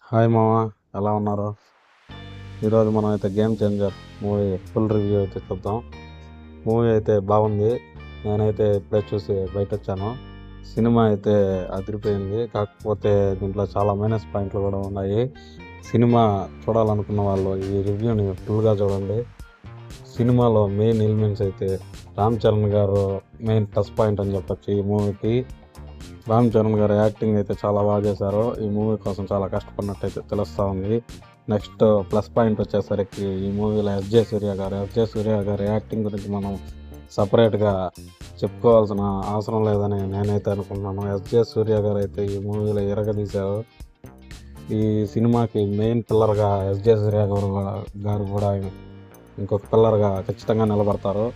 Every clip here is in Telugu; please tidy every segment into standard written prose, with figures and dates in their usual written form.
హాయ్ మామ, ఎలా ఉన్నారు? ఈరోజు మనం అయితే game changer movie full review అయితే చూద్దాం. మూవీ అయితే బాగుంది. నేనైతే ఇప్పుడే చూసి బయట వచ్చాను. సినిమా అయితే అదిరిపోయింది. కాకపోతే దీంట్లో చాలా మైనస్ పాయింట్లు కూడా ఉన్నాయి. సినిమా చూడాలనుకున్న వాళ్ళు ఈ రివ్యూని ఫుల్గా చూడండి. సినిమాలో మెయిన్ ఎలిమెంట్స్ అయితే రామ్ చరణ్ గారు మెయిన్ ప్లస్ పాయింట్ అని చెప్పొచ్చు ఈ మూవీకి. రామ్ చరణ్ గారు యాక్టింగ్ అయితే చాలా బాగా చేశారు. ఈ మూవీ కోసం చాలా కష్టపడినట్టు అయితే తెలుస్తూ ఉంది. నెక్స్ట్ ప్లస్ పాయింట్ వచ్చేసరికి ఈ మూవీలో ఎస్జే సూర్య గారి యాక్టింగ్ గురించి మనం సపరేట్గా చెప్పుకోవాల్సిన అవసరం లేదని నేనైతే అనుకుంటున్నాను. ఎస్జే సూర్య గారు అయితే ఈ మూవీలో ఎరగదీశారు. ఈ సినిమాకి మెయిన్ పిల్లర్గా ఎస్జే సూర్య గారు కూడా ఇంకొక పిల్లర్గా ఖచ్చితంగా నిలబడతారు.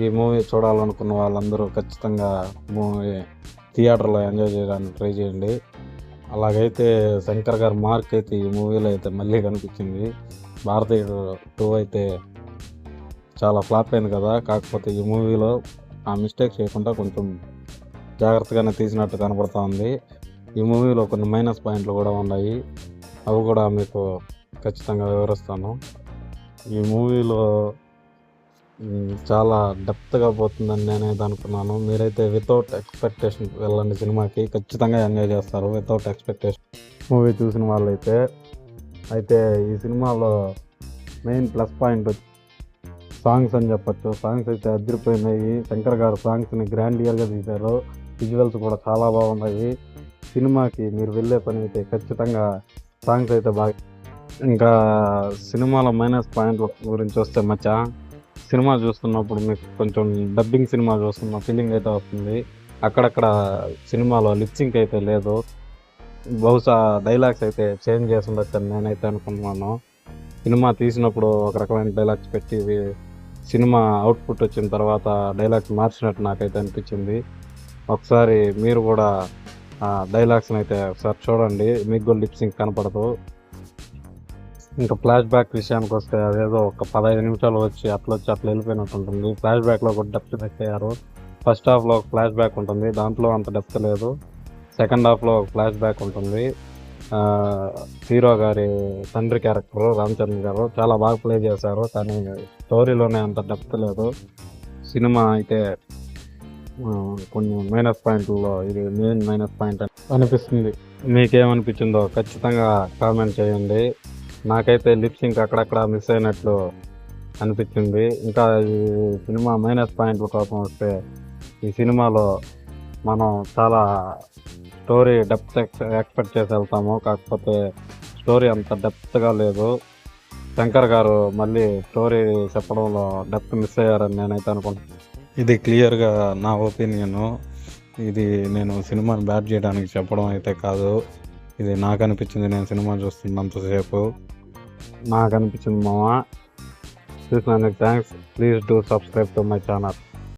ఈ మూవీ చూడాలనుకున్న వాళ్ళందరూ ఖచ్చితంగా మూవీ థియేటర్లో ఎంజాయ్ చేయడానికి ట్రై చేయండి. అలాగైతే శంకర్ గారి మార్క్ అయితే ఈ మూవీలో అయితే మళ్ళీ కనిపించింది. భారతీయ 2 అయితే చాలా ఫ్లాప్ అయింది కదా. కాకపోతే ఈ మూవీలో ఆ మిస్టేక్ చేయకుండా కొంచెం జాగ్రత్తగానే తీసినట్టు కనపడుతూ ఉంది. ఈ మూవీలో కొన్ని మైనస్ పాయింట్లు కూడా ఉన్నాయి. అవి కూడా మీకు ఖచ్చితంగా వివరిస్తాను. ఈ మూవీలో చాలా డెప్త్గా పోతుందని నేనైతే అనుకున్నాను. మీరైతే వితౌట్ ఎక్స్పెక్టేషన్ వెళ్ళండి. సినిమాకి ఖచ్చితంగా ఎంజాయ్ చేస్తారు వితౌట్ ఎక్స్పెక్టేషన్ మూవీ చూసిన వాళ్ళైతే. అయితే ఈ సినిమాలో మెయిన్ ప్లస్ పాయింట్ సాంగ్స్ అని చెప్పచ్చు. సాంగ్స్ అయితే అదిరిపోయినాయి. శంకర్ గారు సాంగ్స్ని గ్రాండియర్గా తీశారు. విజువల్స్ కూడా చాలా బాగున్నాయి. సినిమాకి మీరు వెళ్ళే పని అయితే ఖచ్చితంగా సాంగ్స్ అయితే బాగా. ఇంకా సినిమాలో మైనస్ పాయింట్ గురించి వస్తే మచ్చా, సినిమా చూస్తున్నప్పుడు మీకు కొంచెం డబ్బింగ్ సినిమా చూస్తున్న ఫీలింగ్ అయితే వస్తుంది. అక్కడక్కడ సినిమాలో లిప్సింక్ అయితే లేదు. బహుశా డైలాగ్స్ అయితే చేంజ్ చేసి ఉండొచ్చని నేనైతే అనుకుంటున్నాను. సినిమా తీసినప్పుడు ఒక రకమైన డైలాగ్స్ పెట్టి సినిమా అవుట్పుట్ వచ్చిన తర్వాత డైలాగ్స్ మార్చినట్టు నాకైతే అనిపించింది. ఒకసారి మీరు కూడా ఆ డైలాగ్స్ని అయితే ఒకసారి చూడండి, మీకు కూడా లిప్సింక్ కనపడదు. ఇంకా ఫ్లాష్ బ్యాక్ విషయానికి వస్తే అదేదో ఒక 15 నిమిషాలు వచ్చి అట్లా వెళ్ళిపోయినట్టు ఉంటుంది. ఫ్లాష్ బ్యాక్లో ఒక డెప్త్ పెట్టారు. ఫస్ట్ హాఫ్లో ఒక ఫ్లాష్ బ్యాక్ ఉంటుంది, దాంట్లో అంత డెప్త్ లేదు. సెకండ్ హాఫ్లో ఒక ఫ్లాష్ బ్యాక్ ఉంటుంది. హీరో గారి తండ్రి క్యారెక్టర్ రామ్ చరణ్ గారు చాలా బాగా ప్లే చేశారు, కానీ స్టోరీలోనే అంత డెప్త్ లేదు. సినిమా అయితే కొన్ని మైనస్ పాయింట్లలో ఇది మెయిన్ మైనస్ పాయింట్ అనిపిస్తుంది. మీకేమనిపించిందో ఖచ్చితంగా కామెంట్ చేయండి. నాకైతే లిప్సింక్ అక్కడక్కడ మిస్ అయినట్లు అనిపించింది. ఇంకా ఈ సినిమా మైనస్ పాయింట్ల కోసం వస్తే ఈ సినిమాలో మనం చాలా స్టోరీ డెప్త్ ఎక్స్పెక్ట్ చేసి వెళ్తాము, కాకపోతే స్టోరీ అంత డెప్త్గా లేదు. శంకర్ గారు మళ్ళీ స్టోరీ చెప్పడంలో డెప్త్ మిస్ అయ్యారని నేనైతే అనుకుంటున్నాను. ఇది క్లియర్గా నా ఒపీనియను. ఇది నేను సినిమాని బ్యాడ్ చేయడానికి చెప్పడం అయితే కాదు. ఇది నాకు అనిపించింది. నేను సినిమా చూస్తున్నంతసేపు నాకు అనిపించింది మామ. చూసినందుకు thanks. Please do subscribe to my channel.